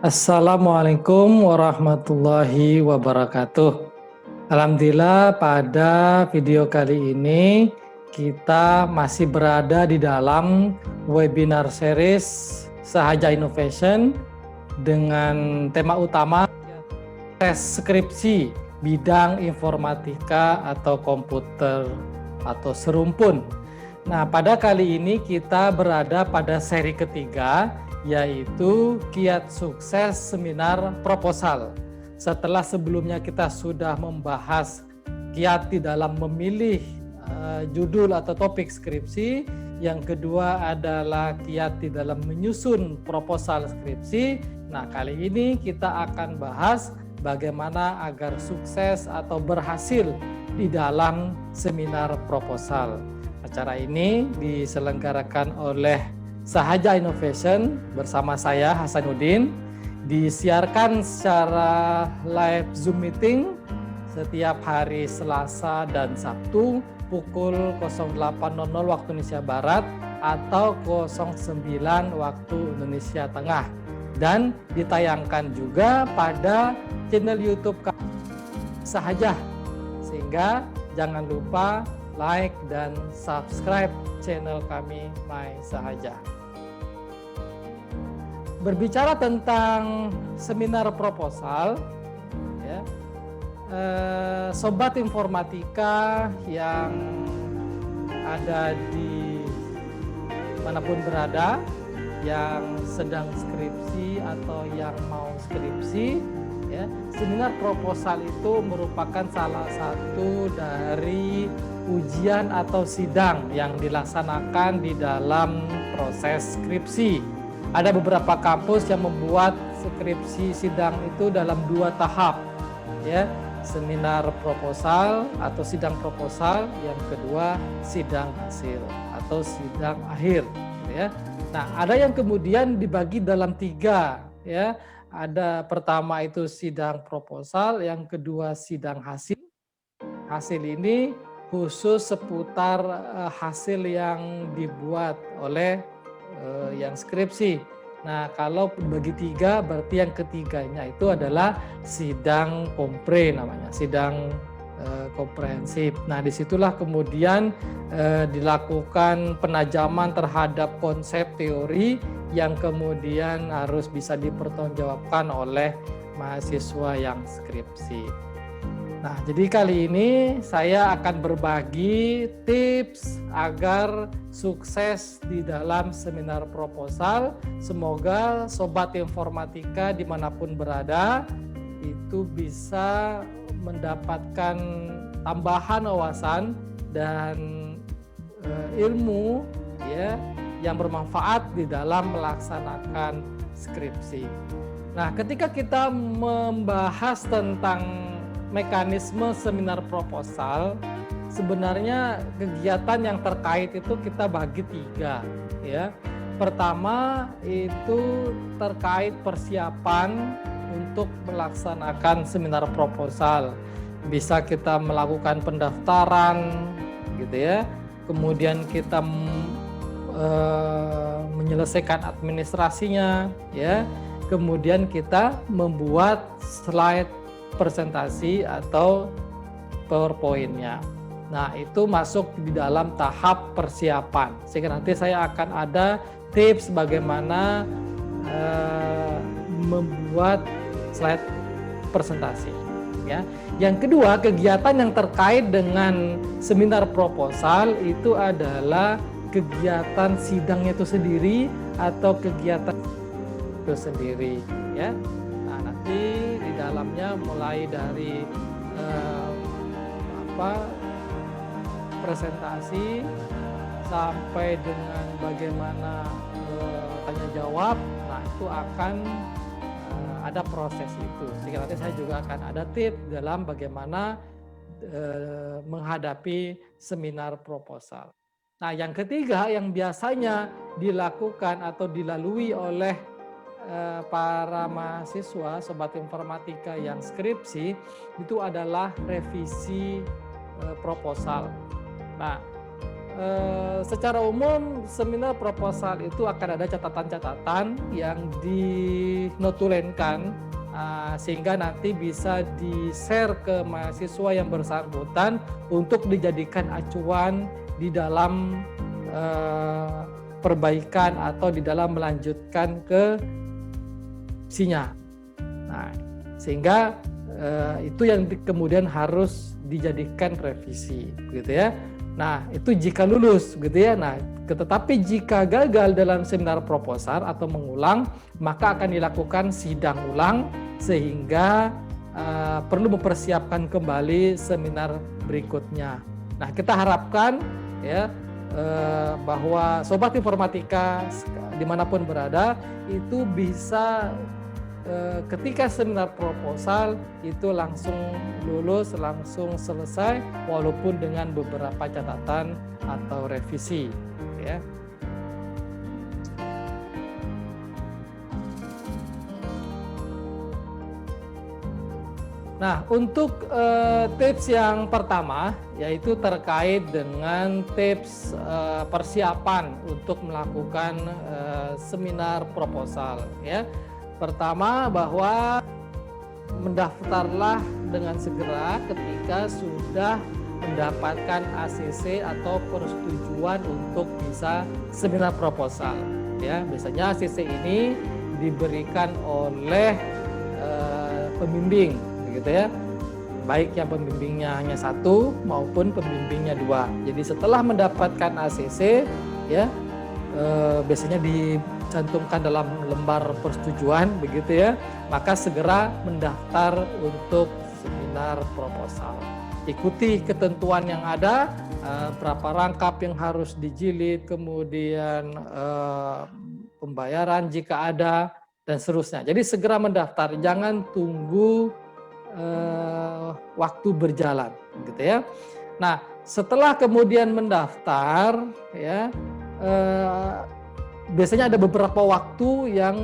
Assalamualaikum warahmatullahi wabarakatuh. Alhamdulillah pada video kali ini kita masih berada di dalam webinar series Sahaja Innovation dengan tema utama tes skripsi bidang informatika atau komputer atau serumpun. Nah, pada kali ini kita berada pada seri ketiga, yaitu Kiat Sukses Seminar Proposal. Setelah sebelumnya kita sudah membahas kiat di dalam memilih judul atau topik skripsi, yang kedua adalah kiat di dalam menyusun proposal skripsi. Nah, kali ini kita akan bahas bagaimana agar sukses atau berhasil di dalam seminar proposal. Acara ini diselenggarakan oleh Sahaja Innovation bersama saya Hasanuddin, disiarkan secara live Zoom meeting setiap hari Selasa dan Sabtu pukul 08.00 waktu Indonesia Barat atau 09 waktu Indonesia Tengah, dan ditayangkan juga pada channel YouTube Sahaja, sehingga jangan lupa like dan subscribe channel kami My Sahaja. Berbicara tentang seminar proposal, ya, sobat informatika yang ada di manapun berada, yang sedang skripsi atau yang mau skripsi, ya, seminar proposal itu merupakan salah satu dari ujian atau sidang yang dilaksanakan di dalam proses skripsi. Ada beberapa kampus yang membuat skripsi sidang itu dalam 2 tahap, ya, seminar proposal atau sidang proposal, yang kedua sidang hasil atau sidang akhir, ya. Nah, ada yang kemudian dibagi dalam 3, ya. Ada pertama itu sidang proposal, yang kedua sidang hasil. Hasil ini khusus seputar hasil yang dibuat oleh yang skripsi. Nah, kalau bagi 3, berarti yang ketiganya itu adalah sidang kompre namanya, sidang komprehensif. Nah, disitulah kemudian dilakukan penajaman terhadap konsep teori yang kemudian harus bisa dipertanggungjawabkan oleh mahasiswa yang skripsi. Nah, jadi kali ini saya akan berbagi tips agar sukses di dalam seminar proposal. Semoga sobat informatika dimanapun berada itu bisa mendapatkan tambahan wawasan dan ilmu, ya, yang bermanfaat di dalam melaksanakan skripsi. Nah, ketika kita membahas tentang mekanisme seminar proposal, sebenarnya kegiatan yang terkait itu kita bagi 3, ya. Pertama itu terkait persiapan untuk melaksanakan seminar proposal. Bisa kita melakukan pendaftaran, gitu ya. Kemudian kita menyelesaikan administrasinya, ya. Kemudian kita membuat slide presentasi atau PowerPoint-nya. Nah, itu masuk di dalam tahap persiapan. Sehingga nanti saya akan ada tips bagaimana membuat slide presentasi, ya. Yang kedua, kegiatan yang terkait dengan seminar proposal itu adalah kegiatan sidangnya itu sendiri atau kegiatan itu sendiri, ya. Nah, nanti di dalamnya mulai dari presentasi sampai dengan bagaimana tanya jawab. Nah, itu akan ada proses itu. Sehingga nanti saya juga akan ada tips dalam bagaimana menghadapi seminar proposal. Nah, yang ketiga yang biasanya dilakukan atau dilalui oleh para mahasiswa sobat informatika yang skripsi itu adalah revisi proposal. Nah, secara umum seminar proposal itu akan ada catatan-catatan yang dinotulenkan sehingga nanti bisa di-share ke mahasiswa yang bersangkutan untuk dijadikan acuan di dalam perbaikan atau di dalam melanjutkan ke sinya. Nah, sehingga itu yang kemudian harus dijadikan revisi, gitu ya. Nah, itu jika lulus, gitu ya. Nah, tetapi jika gagal dalam seminar proposal atau mengulang, maka akan dilakukan sidang ulang sehingga perlu mempersiapkan kembali seminar berikutnya. Nah, kita harapkan ya bahwa Sobat Informatika dimanapun berada itu bisa ketika seminar proposal itu langsung lulus, langsung selesai walaupun dengan beberapa catatan atau revisi ya. Nah, untuk tips yang pertama yaitu terkait dengan tips persiapan untuk melakukan seminar proposal ya. Pertama, bahwa mendaftarlah dengan segera ketika sudah mendapatkan ACC atau persetujuan untuk bisa seminar proposal ya. Biasanya ACC ini diberikan oleh pembimbing gitu ya, baik yang pembimbingnya hanya satu maupun pembimbingnya dua. Jadi setelah mendapatkan ACC ya, biasanya dicantumkan dalam lembar persetujuan begitu ya, maka segera mendaftar untuk seminar proposal. Ikuti ketentuan yang ada, berapa rangkap yang harus dijilid, kemudian pembayaran jika ada, dan seterusnya. Jadi segera mendaftar, jangan tunggu waktu berjalan gitu ya. Nah, setelah kemudian mendaftar ya, biasanya ada beberapa waktu yang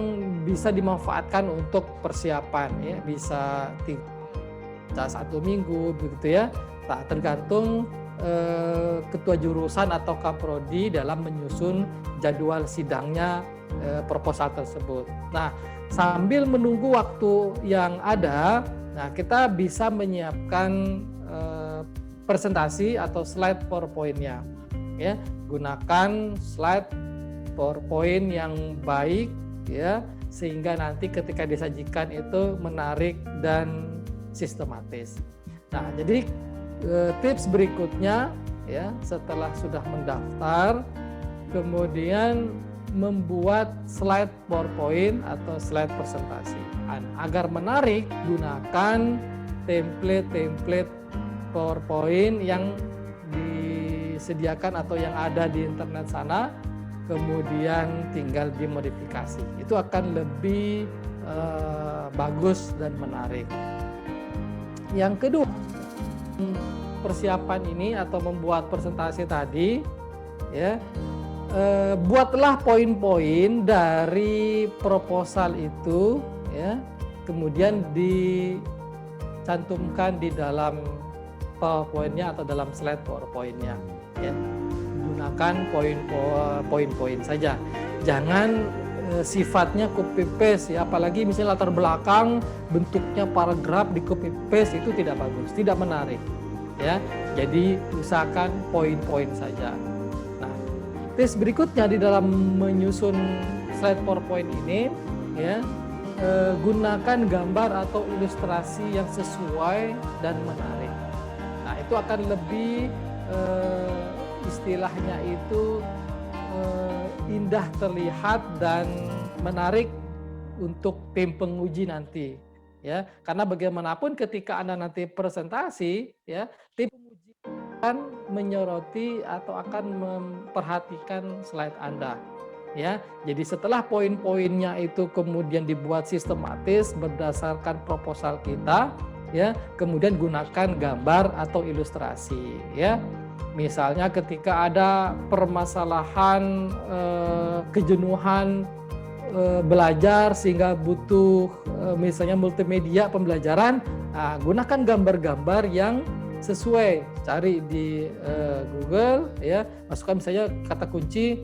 bisa dimanfaatkan untuk persiapan ya, bisa 1 minggu begitu ya. Nah, tergantung ketua jurusan atau kaprodi dalam menyusun jadwal sidangnya proposal tersebut. Nah, sambil menunggu waktu yang ada, nah kita bisa menyiapkan presentasi atau slide PowerPoint-nya ya. Gunakan slide PowerPoint yang baik ya, sehingga nanti ketika disajikan itu menarik dan sistematis. Nah, jadi tips berikutnya ya, setelah sudah mendaftar kemudian membuat slide PowerPoint atau slide presentasi. Agar menarik, gunakan template PowerPoint yang disediakan atau yang ada di internet sana, kemudian tinggal dimodifikasi. Itu akan lebih bagus dan menarik. Yang kedua, persiapan ini atau membuat presentasi tadi ya, buatlah poin-poin dari proposal itu ya, kemudian dicantumkan di dalam PowerPoint-nya atau dalam slide PowerPoint-nya ya. Gunakan poin-poin saja, jangan sifatnya copy paste ya, apalagi misalnya latar belakang bentuknya paragraf di copy paste, itu tidak bagus, tidak menarik ya. Jadi usahakan poin-poin saja. Tips berikutnya di dalam menyusun slide PowerPoint ini ya, gunakan gambar atau ilustrasi yang sesuai dan menarik. Nah, itu akan lebih istilahnya itu indah terlihat dan menarik untuk tim penguji nanti ya. Karena bagaimanapun ketika Anda nanti presentasi ya, tim penguji akan menyoroti atau akan memperhatikan slide Anda ya. Jadi setelah poin-poinnya itu kemudian dibuat sistematis berdasarkan proposal kita ya, kemudian gunakan gambar atau ilustrasi ya. Misalnya ketika ada permasalahan kejenuhan belajar sehingga butuh misalnya multimedia pembelajaran, gunakan gambar-gambar yang sesuai, cari di Google ya, masukkan misalnya kata kunci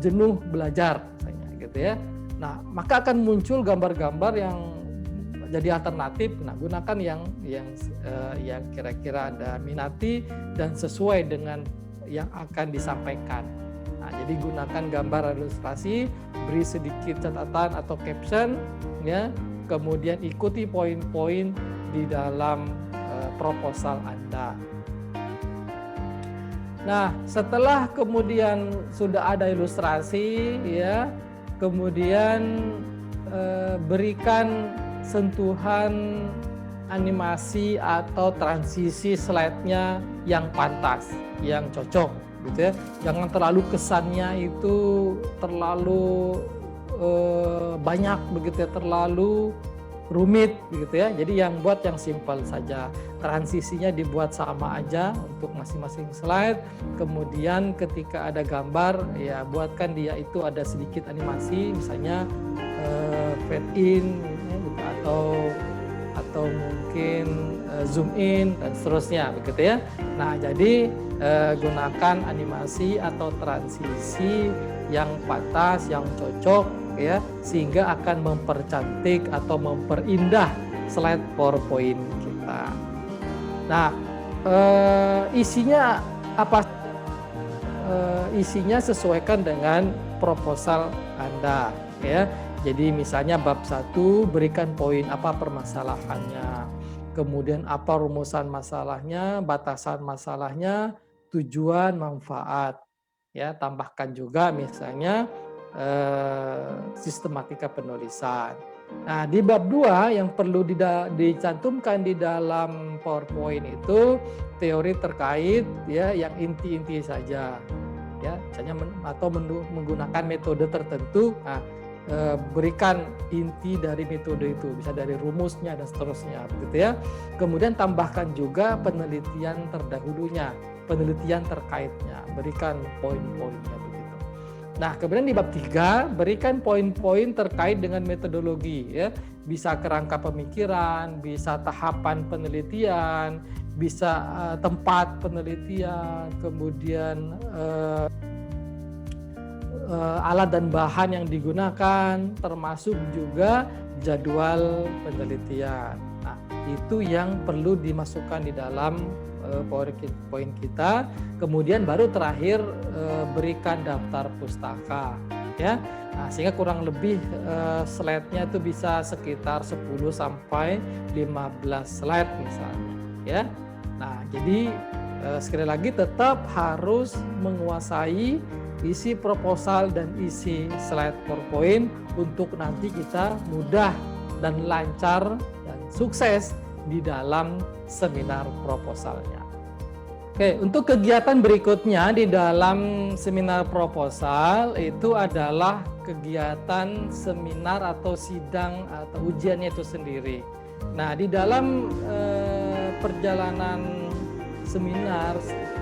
jenuh belajar misalnya gitu ya. Nah, maka akan muncul gambar-gambar yang jadi alternatif. Nah, gunakan yang kira-kira Anda minati dan sesuai dengan yang akan disampaikan. Nah, jadi gunakan gambar ilustrasi, beri sedikit catatan atau caption ya, kemudian ikuti poin-poin di dalam proposal Anda. Nah, setelah kemudian sudah ada ilustrasi ya, kemudian berikan sentuhan animasi atau transisi slide-nya yang pantas, yang cocok gitu ya. Jangan terlalu kesannya itu terlalu banyak begitu ya, terlalu rumit begitu ya. Jadi yang buat yang simpel saja. Transisinya dibuat sama aja untuk masing-masing slide. Kemudian ketika ada gambar ya buatkan dia itu ada sedikit animasi, misalnya fade in gitu, atau mungkin zoom in dan seterusnya begitu ya. Nah, jadi gunakan animasi atau transisi yang pantas, yang cocok ya, sehingga akan mempercantik atau memperindah slide PowerPoint kita. Nah, isinya apa? Isinya sesuaikan dengan proposal Anda ya. Jadi misalnya bab 1 berikan poin apa permasalahannya, kemudian apa rumusan masalahnya, batasan masalahnya, tujuan, manfaat. Ya, tambahkan juga misalnya sistematika penulisan. Nah, di bab 2 yang perlu dicantumkan di dalam PowerPoint itu teori terkait ya yang inti-inti saja. Ya, misalnya atau menggunakan metode tertentu. Nah, berikan inti dari metode itu, bisa dari rumusnya dan seterusnya begitu ya. Kemudian tambahkan juga penelitian terdahulunya, penelitian terkaitnya, berikan poin-poinnya begitu. Nah, kemudian di bab 3 berikan poin-poin terkait dengan metodologi ya, bisa kerangka pemikiran, bisa tahapan penelitian, bisa tempat penelitian, kemudian alat dan bahan yang digunakan, termasuk juga jadwal penelitian. Nah, itu yang perlu dimasukkan di dalam PowerPoint kita. Kemudian baru terakhir berikan daftar pustaka ya. Nah, sehingga kurang lebih slide-nya itu bisa sekitar 10 sampai 15 slide misalnya ya. Nah, jadi sekali lagi tetap harus menguasai isi proposal dan isi slide PowerPoint untuk nanti kita mudah dan lancar dan sukses di dalam seminar proposalnya. Oke, untuk kegiatan berikutnya di dalam seminar proposal itu adalah kegiatan seminar atau sidang atau ujiannya itu sendiri. Nah, di dalam perjalanan seminar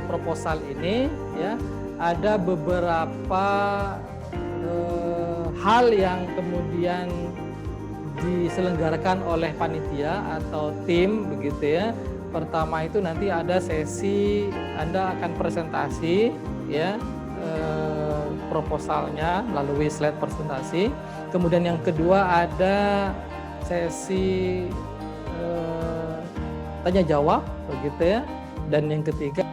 proposal ini ya ada beberapa hal yang kemudian diselenggarakan oleh panitia atau tim begitu ya. Pertama itu nanti ada sesi Anda akan presentasi ya proposalnya melalui slide presentasi. Kemudian yang kedua ada sesi tanya jawab begitu ya. Dan yang ketiga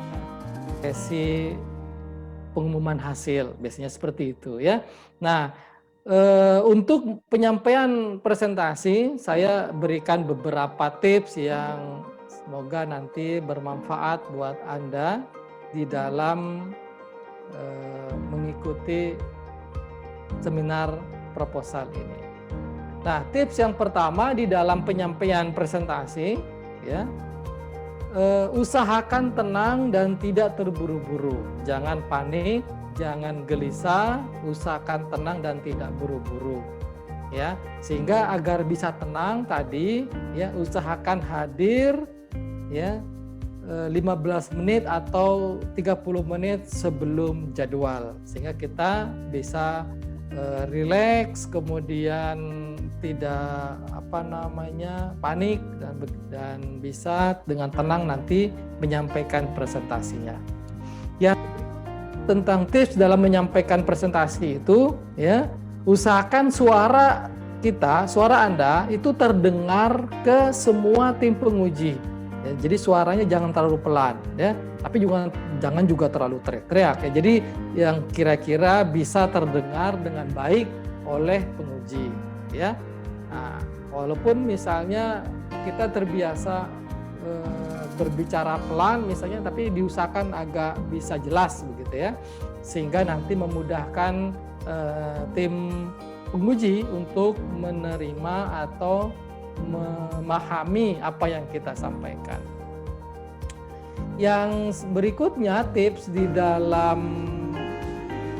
sesi pengumuman hasil, biasanya seperti itu ya. Nah, untuk penyampaian presentasi saya berikan beberapa tips yang semoga nanti bermanfaat buat Anda di dalam mengikuti seminar proposal ini. Nah, tips yang pertama di dalam penyampaian presentasi ya, usahakan tenang dan tidak terburu-buru. Jangan panik, jangan gelisah, usahakan tenang dan tidak buru-buru. Ya, sehingga agar bisa tenang tadi ya usahakan hadir ya 15 menit atau 30 menit sebelum jadwal sehingga kita bisa rileks, kemudian tidak panik dan bisa dengan tenang nanti menyampaikan presentasinya. Ya, tentang tips dalam menyampaikan presentasi itu, ya, usahakan suara Anda itu terdengar ke semua tim penguji. Ya, jadi suaranya jangan terlalu pelan, ya, tapi jangan juga terlalu teriak-teriak. Ya. Jadi yang kira-kira bisa terdengar dengan baik oleh penguji. Ya, nah, walaupun misalnya kita terbiasa berbicara pelan misalnya, tapi diusahakan agak bisa jelas begitu ya, sehingga nanti memudahkan tim penguji untuk menerima atau memahami apa yang kita sampaikan. Yang berikutnya tips di dalam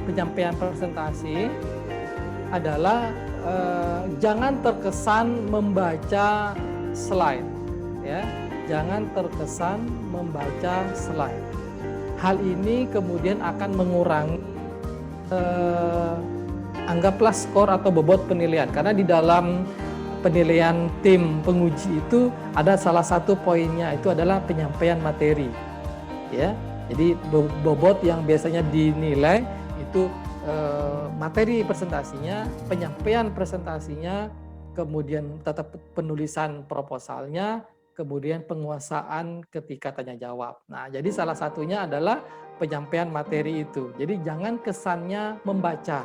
penyampaian presentasi adalah jangan terkesan membaca slide, ya. Jangan terkesan membaca slide. Hal ini kemudian akan mengurangi anggaplah skor atau bobot penilaian, karena di dalam penilaian tim penguji itu ada salah satu poinnya itu adalah penyampaian materi, ya. Jadi bobot yang biasanya dinilai itu materi presentasinya, penyampaian presentasinya, kemudian tetap penulisan proposalnya, kemudian penguasaan ketika tanya jawab. Nah, jadi salah satunya adalah penyampaian materi itu. Jadi jangan kesannya membaca.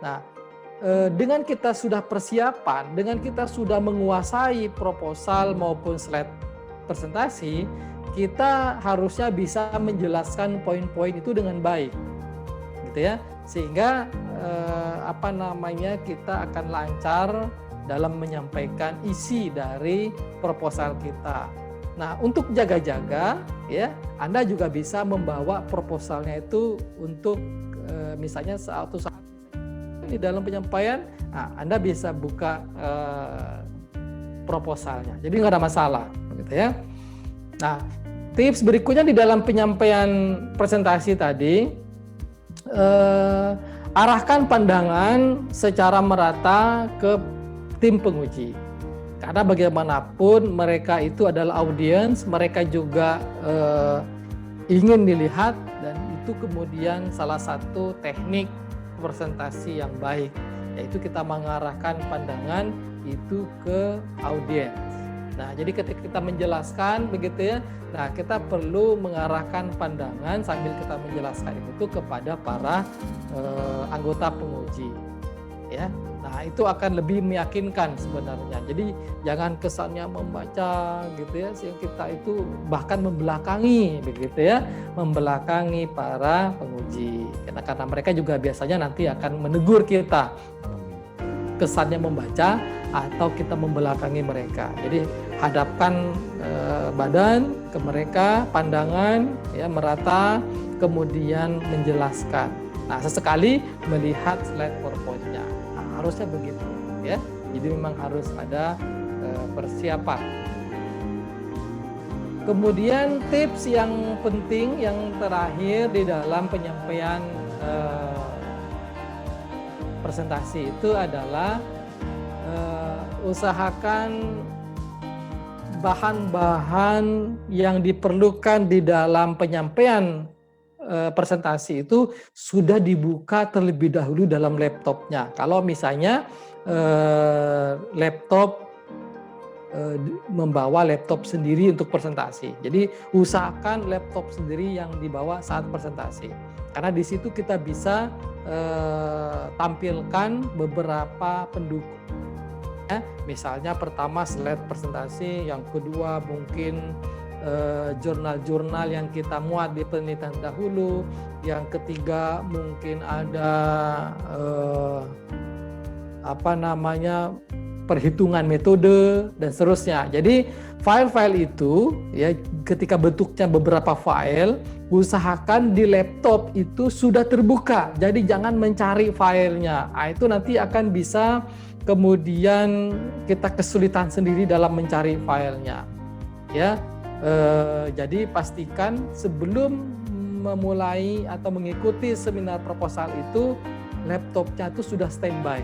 Nah, dengan kita sudah persiapan, dengan kita sudah menguasai proposal maupun slide presentasi, kita harusnya bisa menjelaskan poin-poin itu dengan baik, gitu ya. Sehingga kita akan lancar dalam menyampaikan isi dari proposal kita. Nah, untuk jaga-jaga, ya, Anda juga bisa membawa proposalnya itu untuk misalnya suatu saat di dalam penyampaian, nah, Anda bisa buka proposalnya. Jadi nggak ada masalah, gitu ya. Nah, tips berikutnya di dalam penyampaian presentasi tadi, arahkan pandangan secara merata ke tim penguji, karena bagaimanapun mereka itu adalah audiens, mereka juga ingin dilihat, dan itu kemudian salah satu teknik presentasi yang baik, yaitu kita mengarahkan pandangan itu ke audiens. Nah, jadi ketika kita menjelaskan begitu ya, nah kita perlu mengarahkan pandangan sambil kita menjelaskan itu kepada para anggota penguji, ya. Nah, itu akan lebih meyakinkan sebenarnya. Jadi jangan kesannya membaca gitu ya, sehingga kita itu bahkan membelakangi begitu ya, membelakangi para penguji. Karena mereka juga biasanya nanti akan menegur kita, kesannya membaca atau kita membelakangi mereka. Jadi hadapkan badan ke mereka, pandangan ya merata, kemudian menjelaskan. Nah, sesekali melihat slide PowerPoint-nya. Harusnya begitu ya. Jadi memang harus ada persiapan. Kemudian tips yang penting yang terakhir di dalam penyampaian presentasi itu adalah usahakan bahan-bahan yang diperlukan di dalam penyampaian presentasi itu sudah dibuka terlebih dahulu dalam laptopnya. Kalau misalnya laptop membawa laptop sendiri untuk presentasi, jadi usahakan laptop sendiri yang dibawa saat presentasi, karena di situ kita bisa tampilkan beberapa pendukung. Misalnya pertama slide presentasi, yang kedua mungkin jurnal-jurnal yang kita muat di penelitian dahulu, yang ketiga mungkin ada perhitungan metode dan seterusnya. Jadi file-file itu ya, ketika bentuknya beberapa file, usahakan di laptop itu sudah terbuka. Jadi jangan mencari filenya. Nah, itu nanti akan bisa kemudian kita kesulitan sendiri dalam mencari filenya. Ya. Jadi pastikan sebelum memulai atau mengikuti seminar proposal itu laptopnya itu sudah standby.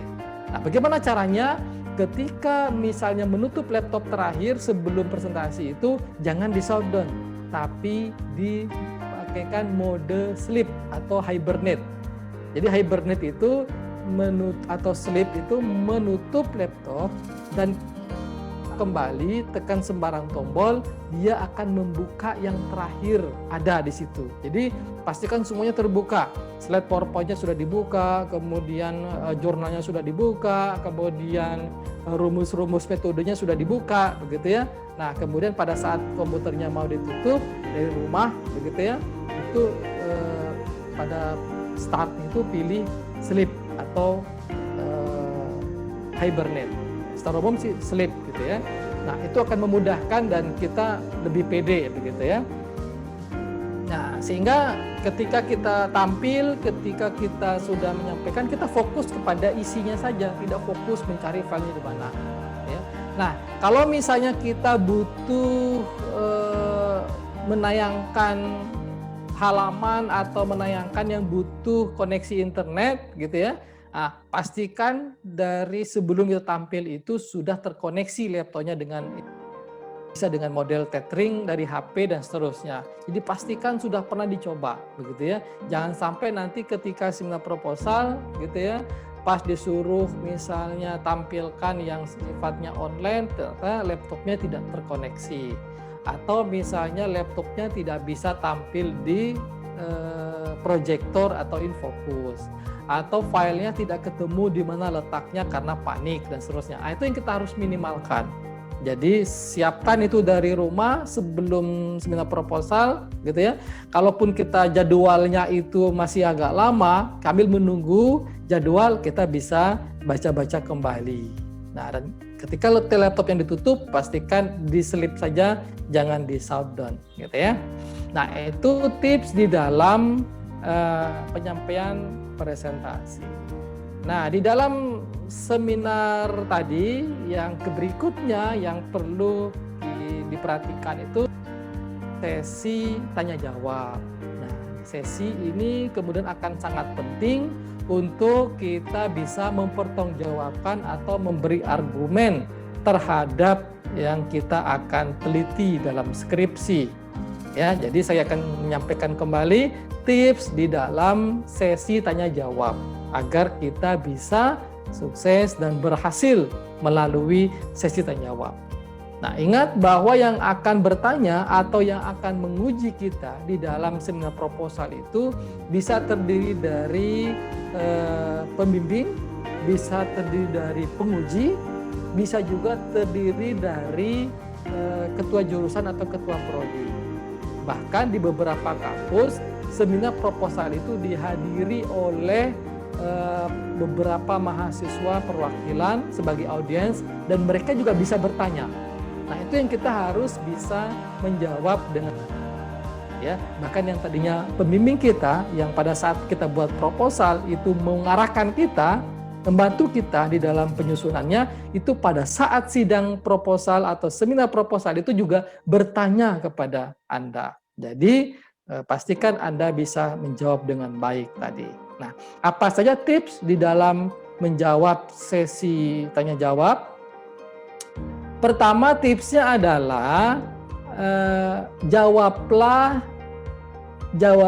Nah, bagaimana caranya? ketika misalnya menutup laptop terakhir sebelum presentasi itu jangan di shutdown, tapi dipakaikan mode sleep atau hibernate. Jadi hibernate itu atau sleep itu menutup laptop dan kembali tekan sembarang tombol, dia akan membuka yang terakhir ada di situ. Jadi pastikan semuanya terbuka. Slide PowerPoint-nya sudah dibuka, kemudian jurnalnya sudah dibuka, kemudian rumus-rumus metodenya sudah dibuka, begitu ya. Nah, kemudian pada saat komputernya mau ditutup dari rumah, begitu ya, itu pada start itu pilih sleep atau hibernate. Secara umum sih sleep gitu ya. Nah, itu akan memudahkan dan kita lebih pede begitu ya. Nah, sehingga ketika kita tampil, ketika kita sudah menyampaikan, kita fokus kepada isinya saja, tidak fokus mencari filenya di mana ya. Nah, kalau misalnya kita butuh menayangkan halaman atau menayangkan yang butuh koneksi internet gitu ya. Nah, pastikan dari sebelum kita tampil itu sudah terkoneksi laptopnya bisa dengan model tethering dari HP dan seterusnya. Jadi pastikan sudah pernah dicoba begitu ya. Jangan sampai nanti ketika seminar proposal gitu ya, pas disuruh misalnya tampilkan yang sifatnya online, ternyata laptopnya tidak terkoneksi. Atau misalnya laptopnya tidak bisa tampil di proyektor atau infocus, atau filenya tidak ketemu di mana letaknya karena panik dan seterusnya. Nah, itu yang kita harus minimalkan. Jadi siapkan itu dari rumah sebelum seminar proposal gitu ya. Kalaupun kita jadwalnya itu masih agak lama, sambil menunggu jadwal kita bisa baca-baca kembali. Nah, dan ketika laptop yang ditutup, pastikan di-sleep saja, jangan di shutdown gitu ya. Nah, itu tips di dalam penyampaian presentasi. Nah, di dalam seminar tadi yang berikutnya yang perlu diperhatikan itu sesi tanya jawab. Nah, sesi ini kemudian akan sangat penting untuk kita bisa mempertanggungjawabkan atau memberi argumen terhadap yang kita akan teliti dalam skripsi. Ya, jadi saya akan menyampaikan kembali tips di dalam sesi tanya jawab agar kita bisa sukses dan berhasil melalui sesi tanya jawab. Nah, ingat bahwa yang akan bertanya atau yang akan menguji kita di dalam seminar proposal itu bisa terdiri dari pembimbing, bisa terdiri dari penguji, bisa juga terdiri dari ketua jurusan atau ketua prodi. Bahkan di beberapa kampus, seminar proposal itu dihadiri oleh beberapa mahasiswa perwakilan sebagai audiens dan mereka juga bisa bertanya. Nah, itu yang kita harus bisa menjawab dengan ya. Bahkan yang tadinya pembimbing kita yang pada saat kita buat proposal itu mengarahkan kita, membantu kita di dalam penyusunannya, itu pada saat sidang proposal atau seminar proposal itu juga bertanya kepada Anda. Jadi pastikan Anda bisa menjawab dengan baik tadi. Nah, apa saja tips di dalam menjawab sesi tanya jawab? Pertama, tipsnya adalah jawablah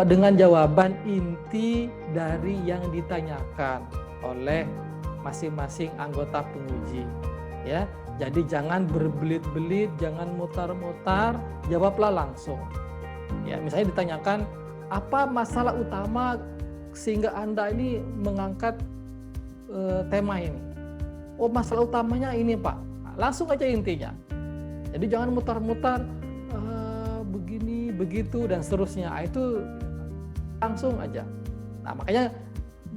dengan jawaban inti dari yang ditanyakan oleh masing-masing anggota penguji. Ya, jadi jangan berbelit-belit, jangan mutar-mutar, jawablah langsung. Ya, misalnya ditanyakan apa masalah utama sehingga Anda ini mengangkat tema ini. Oh, masalah utamanya ini, Pak. Langsung aja intinya. Jadi jangan mutar-mutar begini, begitu dan seterusnya. Itu langsung aja. Nah, makanya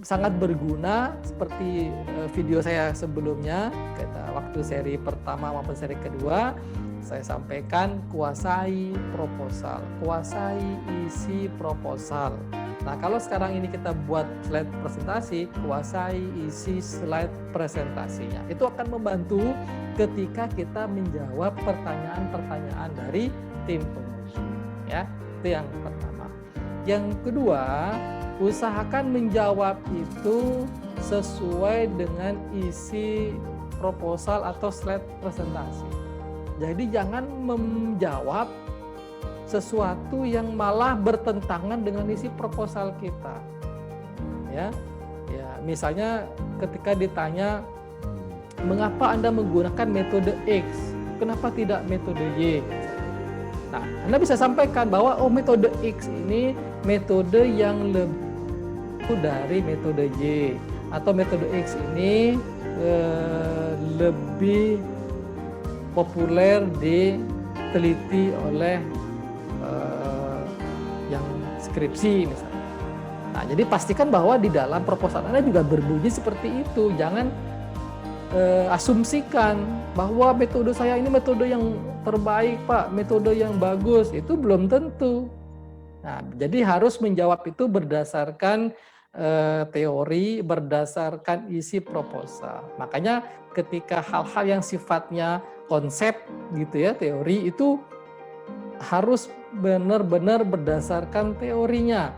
sangat berguna seperti video saya sebelumnya, waktu seri pertama maupun seri kedua, saya sampaikan kuasai proposal, kuasai isi proposal. Nah, kalau sekarang ini kita buat slide presentasi, kuasai isi slide presentasinya. Itu akan membantu ketika kita menjawab pertanyaan-pertanyaan dari tim penguji. Ya, itu yang pertama. Yang kedua, usahakan menjawab itu sesuai dengan isi proposal atau slide presentasi. Jadi jangan menjawab sesuatu yang malah bertentangan dengan isi proposal kita. Ya, misalnya ketika ditanya mengapa Anda menggunakan metode X, kenapa tidak metode Y? Nah, Anda bisa sampaikan bahwa metode X ini metode yang lebih dari metode Y, atau metode X ini lebih populer diteliti oleh yang skripsi misalnya. Nah, jadi pastikan bahwa di dalam proposal Anda juga berbunyi seperti itu. Jangan asumsikan bahwa metode saya ini metode yang terbaik, Pak, metode yang bagus. Itu belum tentu. Nah, jadi harus menjawab itu berdasarkan teori, berdasarkan isi proposal. Makanya ketika hal-hal yang sifatnya konsep gitu ya, teori itu harus benar-benar berdasarkan teorinya.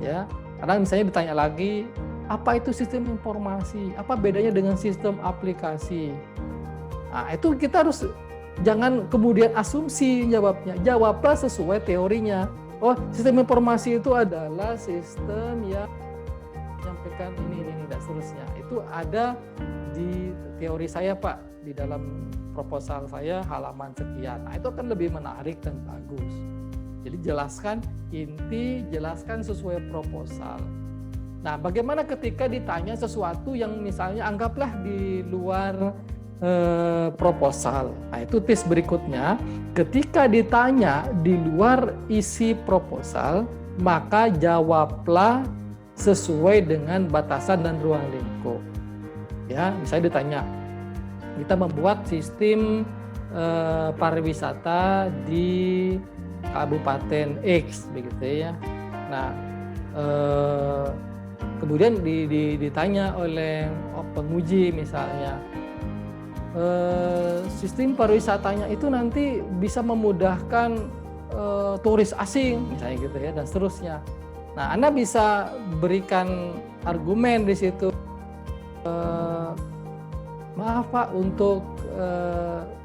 Ya, karena misalnya ditanya lagi, apa itu sistem informasi? Apa bedanya dengan sistem aplikasi? Nah, itu kita harus jangan kemudian asumsi jawabnya. Jawablah sesuai teorinya. Oh, sistem informasi itu adalah sistem yang menyampaikan ini dan seterusnya. Itu ada di teori saya, Pak, di dalam proposal saya halaman sekian. Nah, itu akan lebih menarik dan bagus. Jadi jelaskan inti, jelaskan sesuai proposal. Nah, bagaimana ketika ditanya sesuatu yang misalnya anggaplah di luar proposal. Nah, itu tips berikutnya. Ketika ditanya di luar isi proposal, maka jawablah sesuai dengan batasan dan ruang lingkup. Ya, misalnya ditanya, kita membuat sistem pariwisata di Kabupaten X, begitu ya. Nah, kemudian ditanya oleh penguji misalnya, sistem pariwisatanya itu nanti bisa memudahkan turis asing misalnya gitu ya, dan seterusnya. Nah, Anda bisa berikan argumen di situ. Maaf Pak, untuk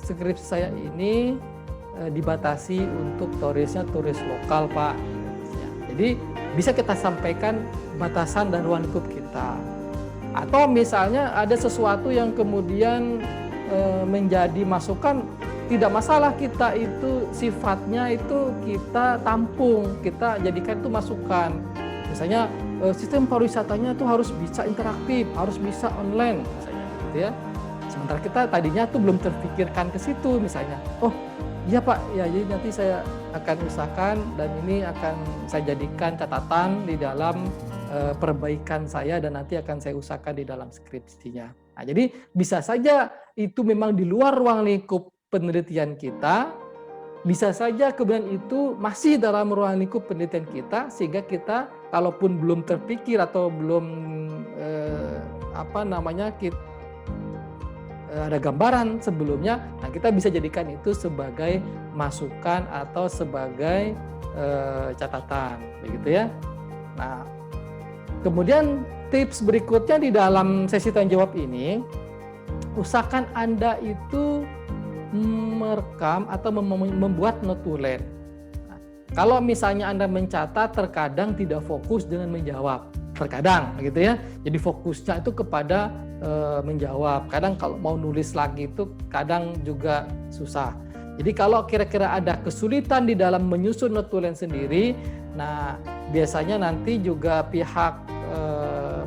skripsi saya ini dibatasi untuk turisnya turis lokal Pak. Jadi bisa kita sampaikan batasan dan ruang lingkup kita. Atau misalnya ada sesuatu yang kemudian menjadi masukan, tidak masalah kita itu sifatnya itu kita tampung, kita jadikan itu masukan. Misalnya sistem pariwisatanya itu harus bisa interaktif, harus bisa online misalnya gitu ya. Sementara kita tadinya tuh belum terpikirkan ke situ misalnya. Oh iya Pak, ya jadi nanti saya akan usahakan dan ini akan saya jadikan catatan di dalam perbaikan saya dan nanti akan saya usahakan di dalam skripsinya. Nah, jadi bisa saja itu memang di luar ruang lingkup penelitian kita, bisa saja kemudian itu masih dalam ruang lingkup penelitian kita, sehingga kita kalaupun belum terpikir atau belum ada gambaran sebelumnya, nah kita bisa jadikan itu sebagai masukan atau sebagai catatan, begitu ya. Nah, kemudian tips berikutnya di dalam sesi tanya jawab ini, usahakan Anda itu merekam atau membuat notulen. Nah, kalau misalnya Anda mencatat, terkadang tidak fokus dengan menjawab, terkadang gitu ya. Jadi fokusnya itu kepada menjawab. Kadang kalau mau nulis lagi itu kadang juga susah. Jadi kalau kira-kira ada kesulitan di dalam menyusun notulen sendiri, nah biasanya nanti juga pihak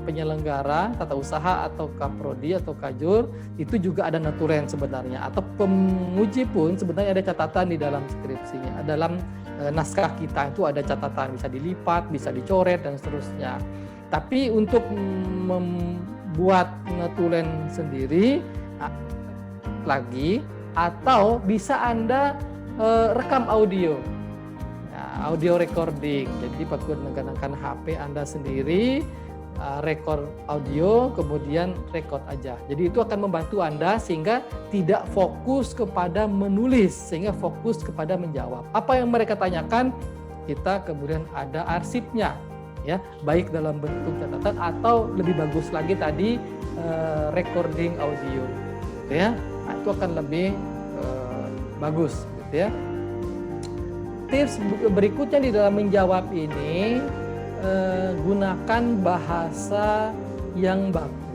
penyelenggara tata usaha atau kaprodi atau kajur itu juga ada notulen sebenarnya, atau penguji pun sebenarnya ada catatan di dalam skripsinya, dalam naskah kita itu ada catatan, bisa dilipat, bisa dicoret dan seterusnya. Tapi untuk membuat notulen sendiri lagi, atau bisa Anda rekam audio. Audio recording, jadi menggunakan HP Anda sendiri, record audio, kemudian record aja. Jadi itu akan membantu Anda sehingga tidak fokus kepada menulis, sehingga fokus kepada menjawab. Apa yang mereka tanyakan, kita kemudian ada arsipnya, ya, baik dalam bentuk catatan atau lebih bagus lagi tadi recording audio. gitu ya. Nah, itu akan lebih bagus gitu ya. Tips berikutnya di dalam menjawab ini, gunakan bahasa yang baku,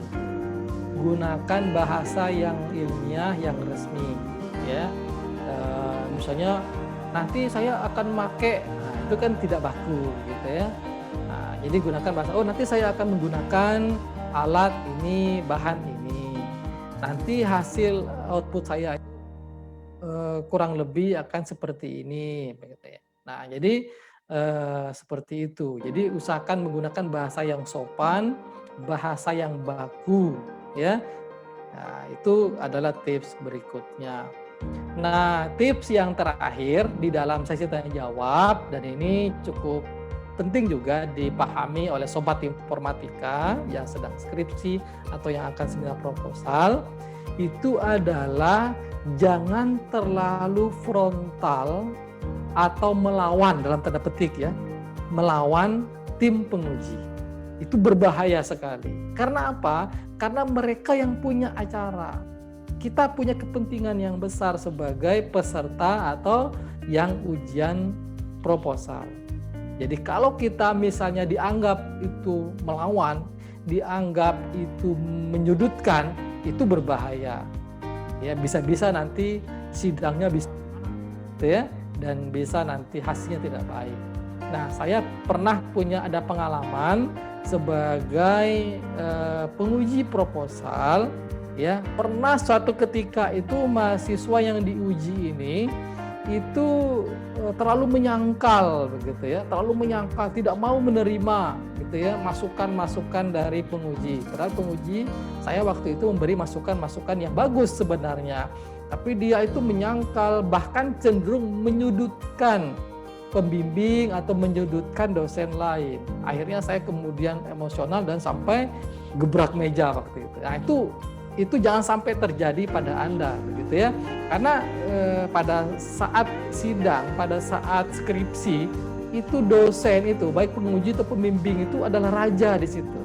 gunakan bahasa yang ilmiah, yang resmi ya. Misalnya nanti saya akan pakai, nah, itu kan tidak baku gitu ya. Nah, jadi gunakan bahasa, oh nanti saya akan menggunakan alat ini, bahan ini, nanti hasil output saya kurang lebih akan seperti ini begitu ya. Nah, jadi seperti itu. Jadi usahakan menggunakan bahasa yang sopan, bahasa yang baku ya. Nah, itu adalah tips berikutnya. Nah, tips yang terakhir di dalam sesi tanya jawab, dan ini cukup penting juga dipahami oleh sobat informatika yang sedang skripsi atau yang akan seminar proposal, itu adalah jangan terlalu frontal atau melawan, dalam tanda petik ya, melawan tim penguji. Itu berbahaya sekali. Karena apa? Karena mereka yang punya acara. Kita punya kepentingan yang besar sebagai peserta atau yang ujian proposal. Jadi kalau kita misalnya dianggap itu melawan, dianggap itu menyudutkan, itu berbahaya. Ya, bisa-bisa nanti sidangnya bisa ya, dan bisa nanti hasilnya tidak baik. Nah, saya pernah ada pengalaman sebagai penguji proposal ya. Pernah suatu ketika itu mahasiswa yang diuji ini itu terlalu menyangkal begitu ya, terlalu menyangkal, tidak mau menerima gitu ya masukan-masukan dari penguji. Padahal penguji saya waktu itu memberi masukan-masukan yang bagus sebenarnya, tapi dia itu menyangkal, bahkan cenderung menyudutkan pembimbing atau menyudutkan dosen lain. Akhirnya saya kemudian emosional dan sampai gebrak meja waktu itu. Nah, itu jangan sampai terjadi pada Anda begitu ya. Karena pada saat sidang, pada saat skripsi, itu dosen itu, baik penguji atau pembimbing itu adalah raja di situ.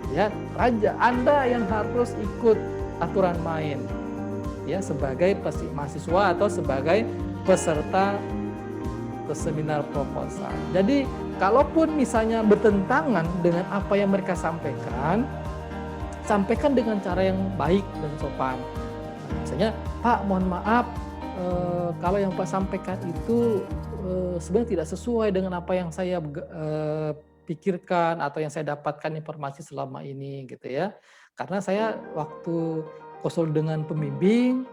Ya, raja. Anda yang harus ikut aturan main. Ya, sebagai mahasiswa atau sebagai peserta ke seminar proposal. Jadi, kalaupun misalnya bertentangan dengan apa yang mereka sampaikan dengan cara yang baik dan sopan. Misalnya, Pak, mohon maaf, kalau yang Pak sampaikan itu sebenarnya tidak sesuai dengan apa yang saya pikirkan atau yang saya dapatkan informasi selama ini, gitu ya. Karena saya waktu konsul dengan pembimbing,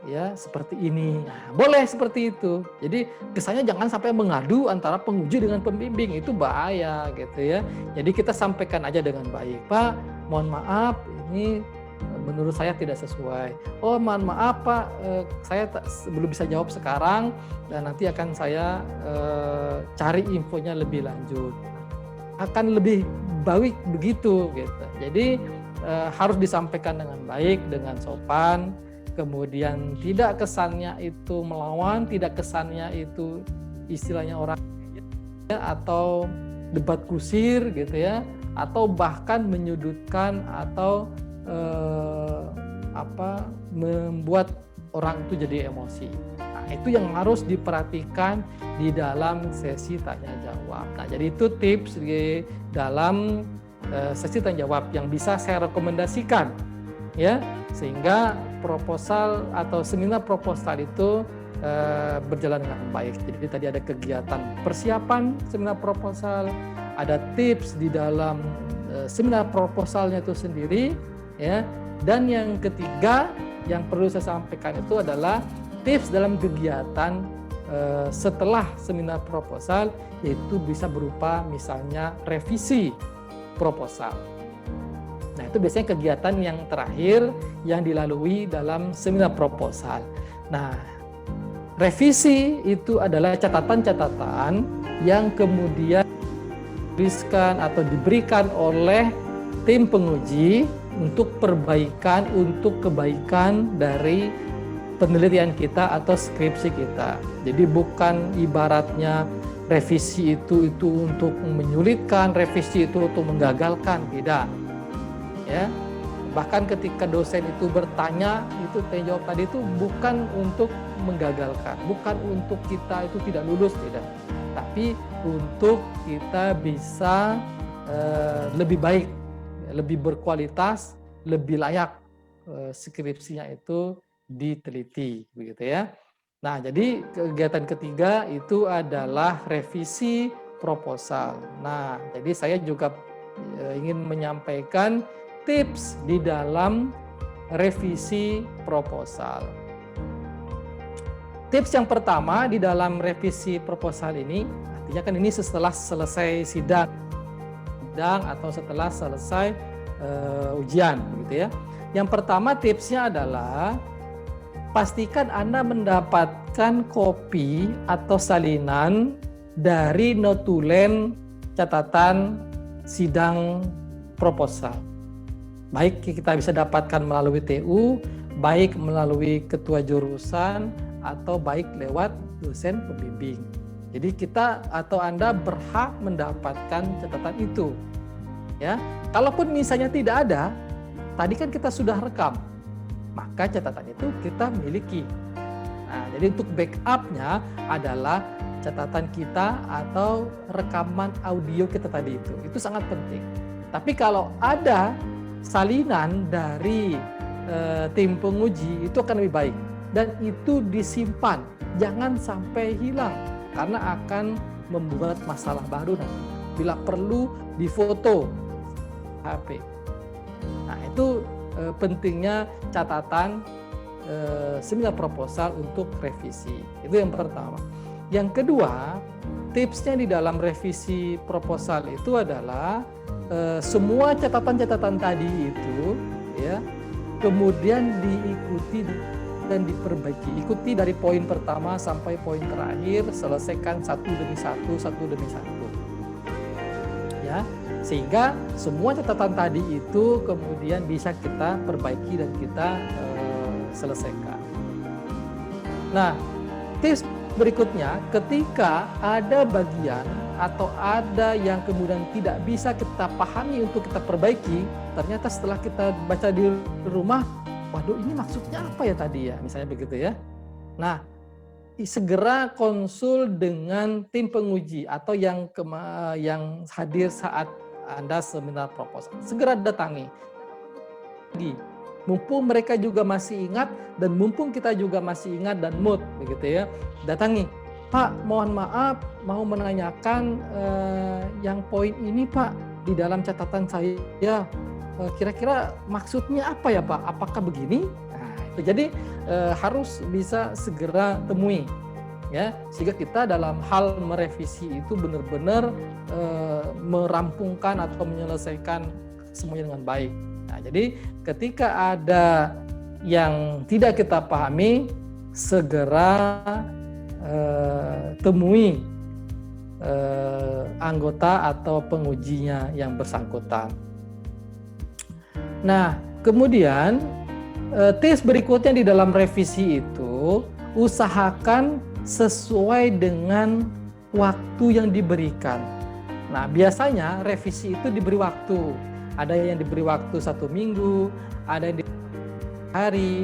ya seperti ini. Nah, boleh seperti itu. Jadi kesannya jangan sampai mengadu antara penguji dengan pembimbing, itu bahaya, gitu ya. Jadi kita sampaikan aja dengan baik, Pak, mohon maaf, ini menurut saya tidak sesuai. Oh, mohon maaf Pak, saya belum bisa jawab sekarang dan nanti akan saya cari infonya lebih lanjut. Akan lebih baik begitu gitu. Jadi harus disampaikan dengan baik, dengan sopan, kemudian tidak kesannya itu melawan, tidak kesannya itu istilahnya orang ya, atau debat kusir gitu ya, atau bahkan menyudutkan atau membuat orang itu jadi emosi. Nah, itu yang harus diperhatikan di dalam sesi tanya jawab. Nah, jadi itu tips di dalam sesi tanya jawab yang bisa saya rekomendasikan ya, sehingga proposal atau seminar proposal itu berjalan dengan baik. Jadi tadi ada kegiatan persiapan seminar proposal, ada tips di dalam seminar proposalnya itu sendiri ya, dan yang ketiga yang perlu saya sampaikan itu adalah tips dalam kegiatan setelah seminar proposal, yaitu bisa berupa misalnya revisi proposal. Nah, itu biasanya kegiatan yang terakhir yang dilalui dalam seminar proposal. Nah, revisi itu adalah catatan-catatan yang kemudian dituliskan atau diberikan oleh tim penguji untuk perbaikan, untuk kebaikan dari penelitian kita atau skripsi kita. Jadi bukan ibaratnya revisi itu untuk menyulitkan, revisi itu untuk menggagalkan, tidak. Ya. Bahkan ketika dosen itu bertanya, itu tanya jawab tadi itu bukan untuk menggagalkan, bukan untuk kita itu tidak lulus, tidak. Tapi untuk kita bisa lebih baik, lebih berkualitas, lebih layak skripsinya itu diteliti, begitu ya. Nah, jadi kegiatan ketiga itu adalah revisi proposal. Nah, jadi saya juga ingin menyampaikan tips di dalam revisi proposal. Tips yang pertama di dalam revisi proposal ini, artinya kan ini setelah selesai sidang atau setelah selesai ujian, gitu ya. Yang pertama tipsnya adalah pastikan Anda mendapatkan kopi atau salinan dari notulen catatan sidang proposal. Baik kita bisa dapatkan melalui TU, baik melalui ketua jurusan, atau baik lewat dosen pembimbing. Jadi kita atau Anda berhak mendapatkan catatan itu. Ya, kalaupun misalnya tidak ada, tadi kan kita sudah rekam, maka catatan itu kita miliki. Nah, jadi untuk backupnya adalah catatan kita atau rekaman audio kita tadi itu sangat penting. Tapi kalau ada salinan dari tim penguji itu akan lebih baik dan itu disimpan, jangan sampai hilang karena akan membuat masalah baru nanti. Bila perlu difoto HP. Nah, itu pentingnya catatan seminar proposal untuk revisi. Itu yang pertama. Yang kedua, tipsnya di dalam revisi proposal itu adalah semua catatan-catatan tadi itu ya kemudian diikuti dan diperbaiki. Ikuti dari poin pertama sampai poin terakhir, selesaikan satu demi satu. Ya, sehingga semua catatan tadi itu kemudian bisa kita perbaiki dan kita selesaikan. Nah, tips berikutnya, ketika ada bagian atau ada yang kemudian tidak bisa kita pahami untuk kita perbaiki, ternyata setelah kita baca di rumah, waduh ini maksudnya apa ya tadi ya, misalnya begitu ya. Nah, segera konsul dengan tim penguji atau yang hadir saat Anda seminar proposal. Segera datangi. Mumpung mereka juga masih ingat dan mumpung kita juga masih ingat dan mood begitu ya. Datangi. Pak, mohon maaf mau menanyakan yang poin ini Pak di dalam catatan saya. Kira-kira maksudnya apa ya Pak? Apakah begini? Nah, itu jadi harus bisa segera temui ya, sehingga kita dalam hal merevisi itu benar-benar merampungkan atau menyelesaikan semuanya dengan baik. Nah, jadi ketika ada yang tidak kita pahami, segera temui anggota atau pengujinya yang bersangkutan. Nah, kemudian tips berikutnya di dalam revisi itu, usahakan sesuai dengan waktu yang diberikan. Nah, biasanya revisi itu diberi waktu. Ada yang diberi waktu 1 minggu, ada yang diberi hari,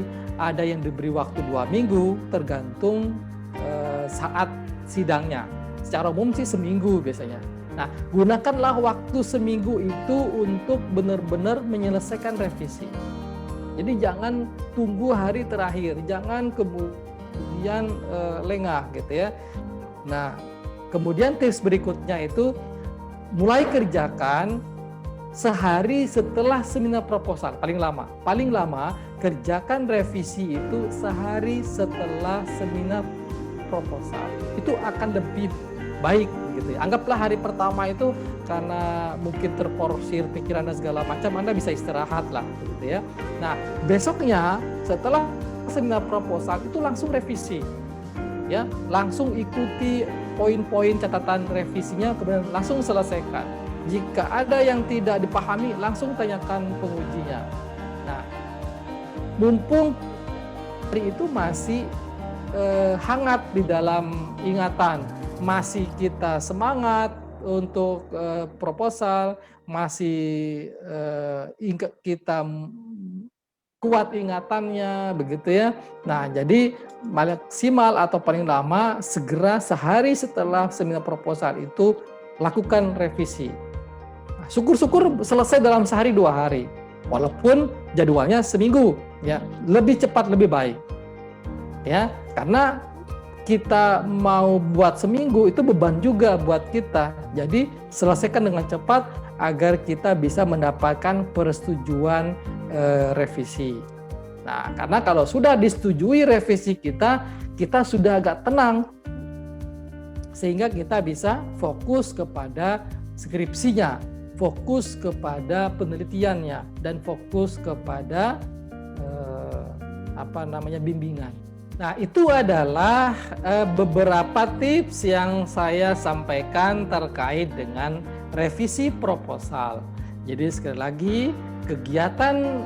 ada yang diberi waktu 2 minggu, tergantung saat sidangnya. Secara umum sih seminggu biasanya. Nah, gunakanlah waktu seminggu itu untuk benar-benar menyelesaikan revisi. Jadi jangan tunggu hari terakhir, jangan kemudian lengah gitu ya. Nah, kemudian tips berikutnya itu mulai kerjakan sehari setelah seminar proposal, paling lama kerjakan revisi itu sehari setelah seminar proposal. Itu akan lebih baik gitu ya. Anggaplah hari pertama itu karena mungkin terporsir pikiran dan segala macam, Anda bisa istirahat lah gitu ya. Nah, besoknya setelah seminar proposal itu langsung revisi. Ya, langsung ikuti poin-poin catatan revisinya, kemudian langsung selesaikan. Jika ada yang tidak dipahami, langsung tanyakan pengujinya. Nah, mumpung hari itu masih hangat di dalam ingatan, masih kita semangat untuk proposal, masih kita kuat ingatannya, begitu ya. Nah, jadi maksimal atau paling lama segera sehari setelah seminar proposal itu lakukan revisi. Nah, syukur-syukur selesai dalam sehari 2 hari, walaupun jadwalnya seminggu, ya lebih cepat lebih baik, ya karena kita mau buat seminggu itu beban juga buat kita. Jadi selesaikan dengan cepat agar kita bisa mendapatkan persetujuan revisi. Nah, karena kalau sudah disetujui revisi kita sudah agak tenang sehingga kita bisa fokus kepada skripsinya, fokus kepada penelitiannya, dan fokus kepada bimbingan. Nah, itu adalah beberapa tips yang saya sampaikan terkait dengan revisi proposal. Jadi sekali lagi, kegiatan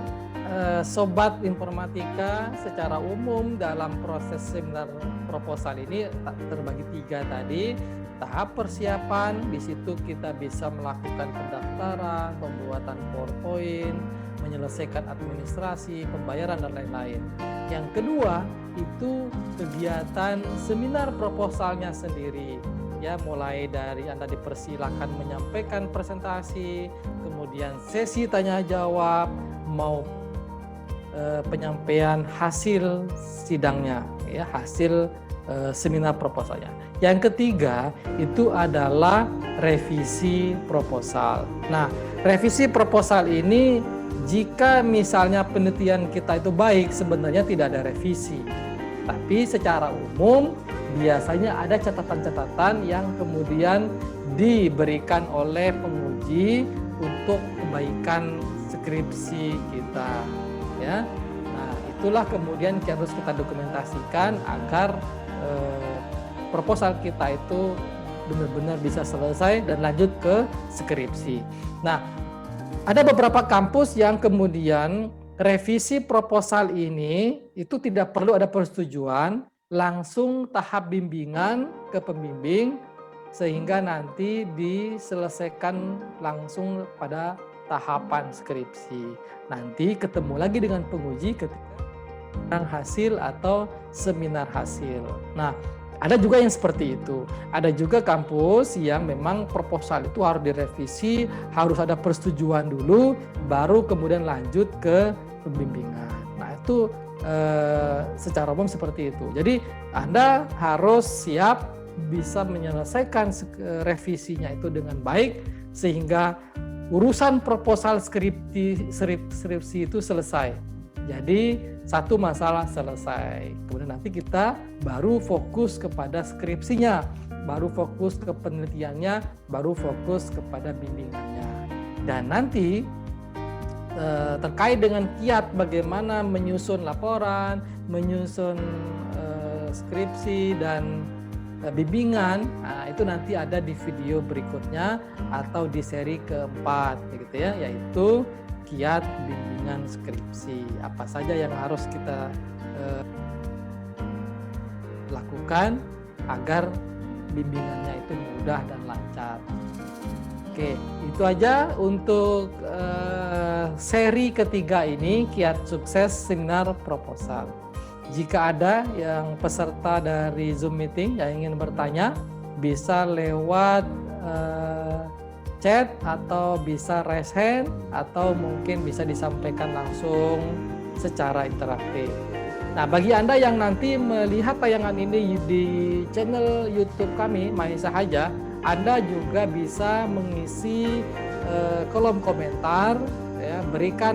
Sobat Informatika secara umum dalam proses seminar proposal ini terbagi 3 tadi. Tahap persiapan, di situ kita bisa melakukan pendaftaran, pembuatan PowerPoint, menyelesaikan administrasi, pembayaran, dan lain-lain. Yang kedua, itu kegiatan seminar proposalnya sendiri. Ya, mulai dari Anda dipersilakan menyampaikan presentasi, kemudian sesi tanya jawab, mau penyampaian hasil sidangnya, ya, hasil seminar proposalnya. Yang ketiga itu adalah revisi proposal. Nah, revisi proposal ini jika misalnya penelitian kita itu baik, sebenarnya tidak ada revisi. Tapi secara umum biasanya ada catatan-catatan yang kemudian diberikan oleh penguji untuk kebaikan skripsi kita, ya. Nah, itulah kemudian harus kita dokumentasikan agar proposal kita itu benar-benar bisa selesai dan lanjut ke skripsi. Nah, ada beberapa kampus yang kemudian revisi proposal ini itu tidak perlu ada persetujuan, langsung tahap bimbingan ke pembimbing sehingga nanti diselesaikan langsung pada tahapan skripsi. Nanti ketemu lagi dengan penguji ketika hasil atau seminar hasil. Nah, ada juga yang seperti itu. Ada juga kampus yang memang proposal itu harus direvisi, harus ada persetujuan dulu, baru kemudian lanjut ke pembimbingan. Nah, itu secara umum seperti itu. Jadi Anda harus siap bisa menyelesaikan revisinya itu dengan baik sehingga urusan proposal skripsi itu selesai. Jadi satu masalah selesai. Kemudian nanti kita baru fokus kepada skripsinya, baru fokus ke penelitiannya, baru fokus kepada bimbingannya. Dan nanti terkait dengan kiat bagaimana menyusun laporan, menyusun skripsi dan bimbingan, nah itu nanti ada di video berikutnya atau di seri keempat, gitu ya, yaitu kiat bimbingan skripsi. Apa saja yang harus kita lakukan agar bimbingannya itu mudah dan lancar. Oke, itu aja untuk seri ketiga ini, kiat sukses seminar proposal. Jika ada yang peserta dari Zoom meeting yang ingin bertanya, bisa lewat chat atau bisa raise hand atau mungkin bisa disampaikan langsung secara interaktif. Nah, bagi Anda yang nanti melihat tayangan ini di channel YouTube kami, Mahesa Haja, Anda juga bisa mengisi kolom komentar, ya, berikan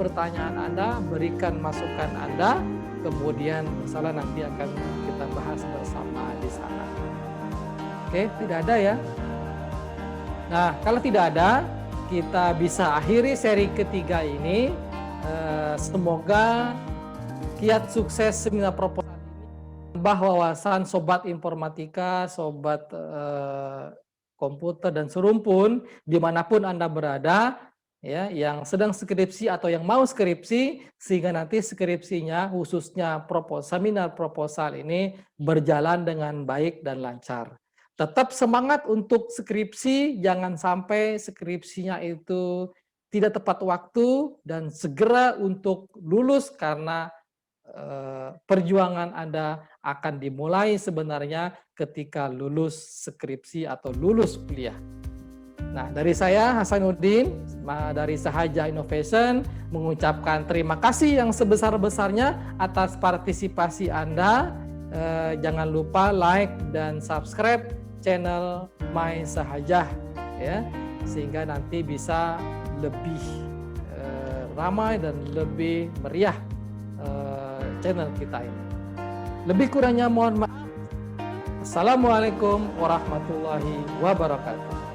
pertanyaan Anda, berikan masukan Anda, kemudian misalnya nanti akan kita bahas bersama di sana. Oke, tidak ada ya? Nah, kalau tidak ada, kita bisa akhiri seri ketiga ini. Semoga kiat sukses seminar proposal ini menambah wawasan Sobat Informatika, Sobat komputer, dan serumpun dimanapun Anda berada, ya, yang sedang skripsi atau yang mau skripsi, sehingga nanti skripsinya, khususnya seminar proposal ini berjalan dengan baik dan lancar. Tetap semangat untuk skripsi, jangan sampai skripsinya itu tidak tepat waktu dan segera untuk lulus karena perjuangan Anda akan dimulai sebenarnya ketika lulus skripsi atau lulus kuliah. Nah, dari saya Hasanuddin dari Sahaja Innovation mengucapkan terima kasih yang sebesar-besarnya atas partisipasi Anda. Jangan lupa like dan subscribe channel My Sahaja ya, sehingga nanti bisa lebih ramai dan lebih meriah channel kita ini. Lebih kurangnya mohon maaf. Assalamualaikum warahmatullahi wabarakatuh.